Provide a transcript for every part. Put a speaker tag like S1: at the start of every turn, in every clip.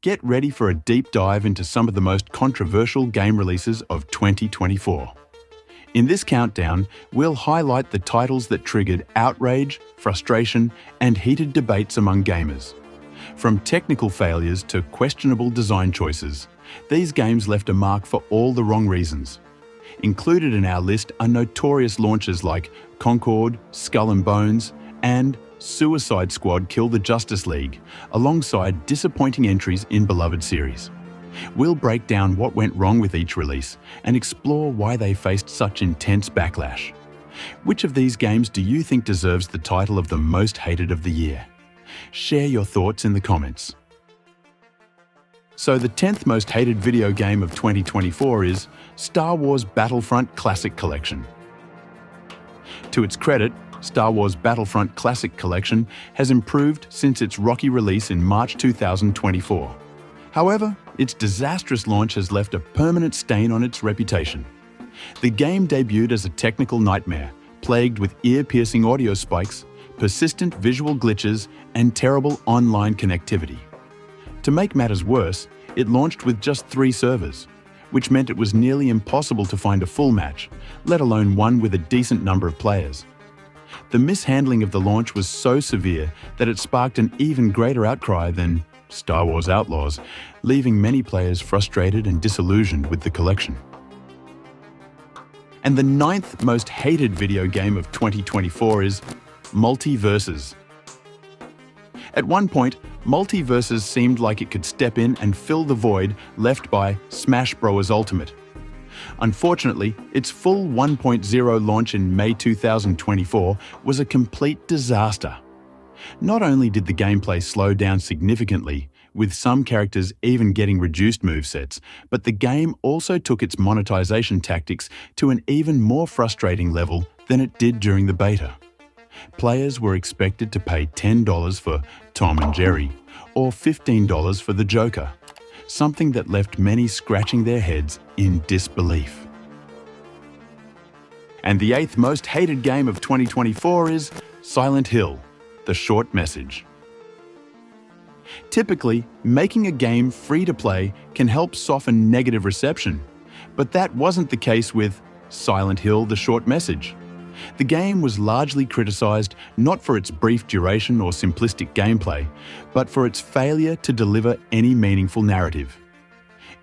S1: Get ready for a deep dive into some of the most controversial game releases of 2024. In this countdown, we'll highlight the titles that triggered outrage, frustration, and heated debates among gamers. From technical failures to questionable design choices, these games left a mark for all the wrong reasons. Included in our list are notorious launches like Concord, Skull and Bones, and Suicide Squad Kill the Justice League, alongside disappointing entries in beloved series. We'll break down what went wrong with each release and explore why they faced such intense backlash. Which of these games do you think deserves the title of the most hated of the year? Share your thoughts in the comments. So the 10th most hated video game of 2024 is Star Wars Battlefront Classic Collection. To its credit, Star Wars Battlefront Classic Collection has improved since its rocky release in March 2024. However, its disastrous launch has left a permanent stain on its reputation. The game debuted as a technical nightmare, plagued with ear-piercing audio spikes, persistent visual glitches, and terrible online connectivity. To make matters worse, it launched with just 3 servers, which meant it was nearly impossible to find a full match, let alone one with a decent number of players. The mishandling of the launch was so severe that it sparked an even greater outcry than Star Wars Outlaws, leaving many players frustrated and disillusioned with the collection. And the 9th most hated video game of 2024 is Multiverses. At one point, Multiverses seemed like it could step in and fill the void left by Smash Bros. Ultimate. Unfortunately, its full 1.0 launch in May 2024 was a complete disaster. Not only did the gameplay slow down significantly, with some characters even getting reduced movesets, but the game also took its monetization tactics to an even more frustrating level than it did during the beta. Players were expected to pay $10 for Tom and Jerry, or $15 for the Joker, something that left many scratching their heads in disbelief. And the 8th most hated game of 2024 is Silent Hill: The Short Message. Typically, making a game free to play can help soften negative reception, but that wasn't the case with Silent Hill: The Short Message. The game was largely criticized not for its brief duration or simplistic gameplay, but for its failure to deliver any meaningful narrative.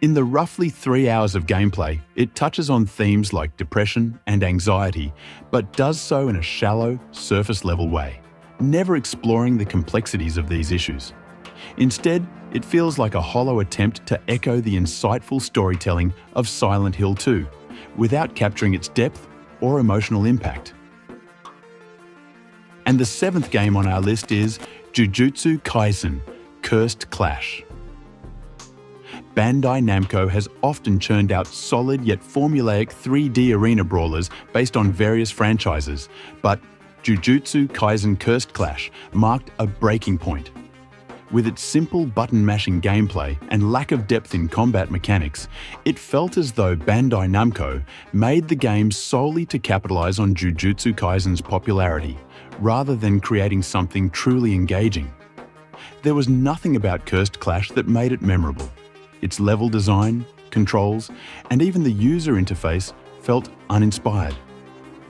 S1: In the roughly 3 hours of gameplay, it touches on themes like depression and anxiety, but does so in a shallow, surface-level way, never exploring the complexities of these issues. Instead, it feels like a hollow attempt to echo the insightful storytelling of Silent Hill 2, without capturing its depth or emotional impact. And the 7th game on our list is Jujutsu Kaisen: Cursed Clash. Bandai Namco has often churned out solid yet formulaic 3D arena brawlers based on various franchises, but Jujutsu Kaisen: Cursed Clash marked a breaking point. With its simple button-mashing gameplay and lack of depth in combat mechanics, it felt as though Bandai Namco made the game solely to capitalize on Jujutsu Kaisen's popularity, rather than creating something truly engaging. There was nothing about Cursed Clash that made it memorable. Its level design, controls, and even the user interface felt uninspired.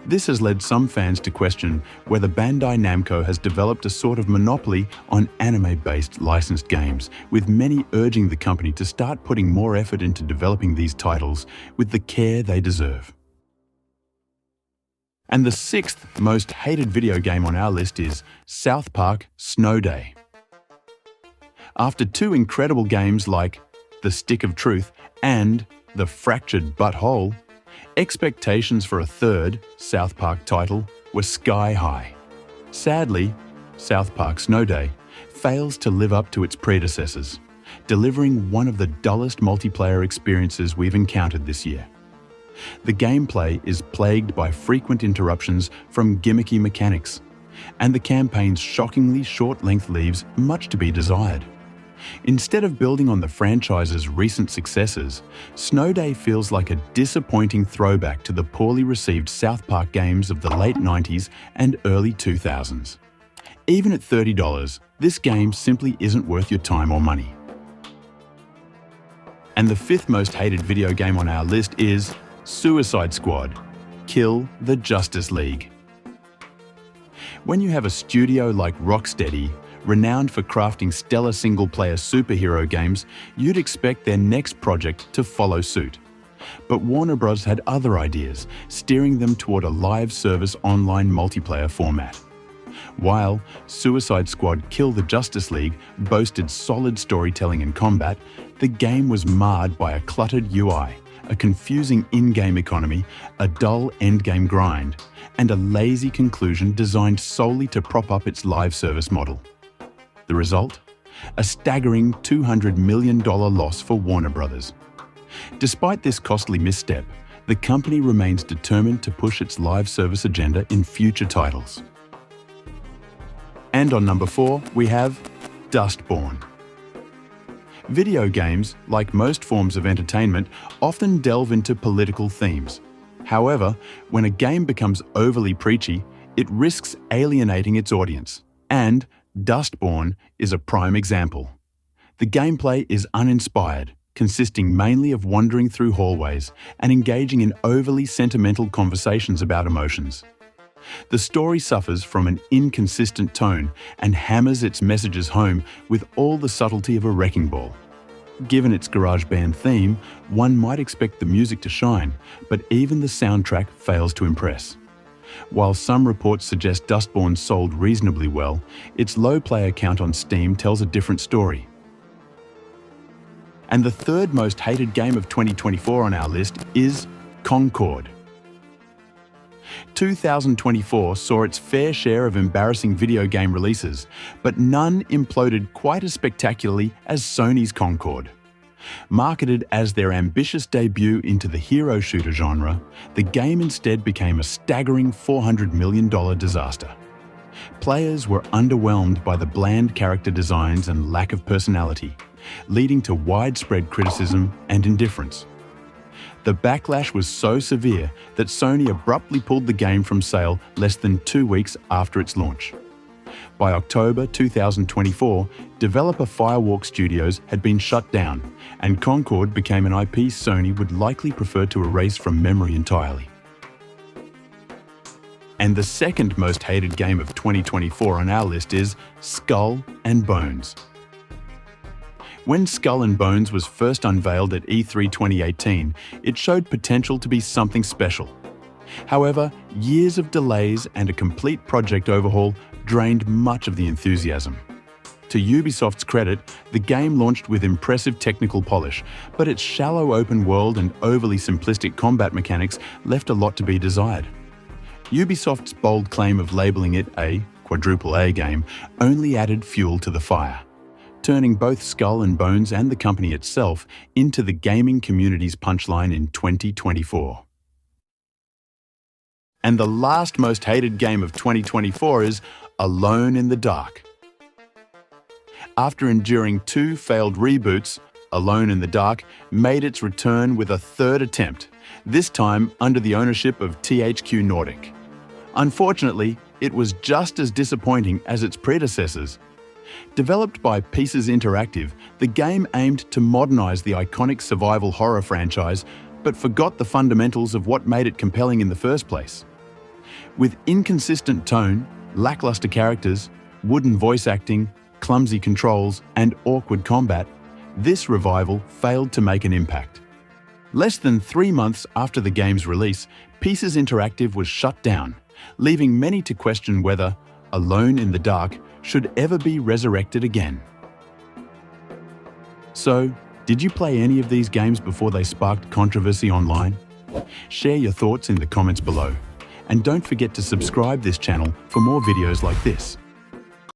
S1: This has led some fans to question whether Bandai Namco has developed a sort of monopoly on anime-based licensed games, with many urging the company to start putting more effort into developing these titles with the care they deserve. And the 6th most hated video game on our list is South Park: Snow Day. After 2 incredible games like The Stick of Truth and The Fractured But Whole, expectations for a 3rd South Park title were sky high. Sadly, South Park: Snow Day fails to live up to its predecessors, delivering one of the dullest multiplayer experiences we've encountered this year. The gameplay is plagued by frequent interruptions from gimmicky mechanics, and the campaign's shockingly short length leaves much to be desired. Instead of building on the franchise's recent successes, Snow Day feels like a disappointing throwback to the poorly received South Park games of the late 90s and early 2000s. Even at $30, this game simply isn't worth your time or money. And the fifth most hated video game on our list is Suicide Squad: Kill the Justice League. When you have a studio like Rocksteady, renowned for crafting stellar single-player superhero games, you'd expect their next project to follow suit. But Warner Bros. Had other ideas, steering them toward a live service online multiplayer format. While Suicide Squad: Kill the Justice League boasted solid storytelling and combat, the game was marred by a cluttered UI, a confusing in-game economy, a dull endgame grind, and a lazy conclusion designed solely to prop up its live service model. The result? A staggering $200 million loss for Warner Bros. Despite this costly misstep, the company remains determined to push its live service agenda in future titles. And on number 4, we have Dustborn. Video games, like most forms of entertainment, often delve into political themes. However, when a game becomes overly preachy, it risks alienating its audience. And Dustborn is a prime example. The gameplay is uninspired, consisting mainly of wandering through hallways and engaging in overly sentimental conversations about emotions. The story suffers from an inconsistent tone and hammers its messages home with all the subtlety of a wrecking ball. Given its garage band theme, one might expect the music to shine, but even the soundtrack fails to impress. While some reports suggest Dustborn sold reasonably well, its low player count on Steam tells a different story. And the third most hated game of 2024 on our list is Concord. 2024 saw its fair share of embarrassing video game releases, but none imploded quite as spectacularly as Sony's Concord. Marketed as their ambitious debut into the hero shooter genre, the game instead became a staggering $400 million disaster. Players were underwhelmed by the bland character designs and lack of personality, leading to widespread criticism and indifference. The backlash was so severe that Sony abruptly pulled the game from sale less than 2 weeks after its launch. By October 2024, developer Firewalk Studios had been shut down, and Concord became an IP Sony would likely prefer to erase from memory entirely. And the second most hated game of 2024 on our list is Skull and Bones. When Skull and Bones was first unveiled at E3 2018, it showed potential to be something special. However, years of delays and a complete project overhaul drained much of the enthusiasm. To Ubisoft's credit, the game launched with impressive technical polish, but its shallow open world and overly simplistic combat mechanics left a lot to be desired. Ubisoft's bold claim of labeling it a quadruple A game only added fuel to the fire, turning both Skull and Bones and the company itself into the gaming community's punchline in 2024. And the last most hated game of 2024 is Alone in the Dark. After enduring 2 failed reboots, Alone in the Dark made its return with a third attempt, this time under the ownership of THQ Nordic. Unfortunately, it was just as disappointing as its predecessors. Developed by Pieces Interactive, the game aimed to modernize the iconic survival horror franchise, but forgot the fundamentals of what made it compelling in the first place. With inconsistent tone, lackluster characters, wooden voice acting, clumsy controls, and awkward combat, this revival failed to make an impact. Less than 3 months after the game's release, Pieces Interactive was shut down, leaving many to question whether Alone in the Dark should ever be resurrected again. So, did you play any of these games before they sparked controversy online? Share your thoughts in the comments below. And don't forget to subscribe this channel for more videos like this.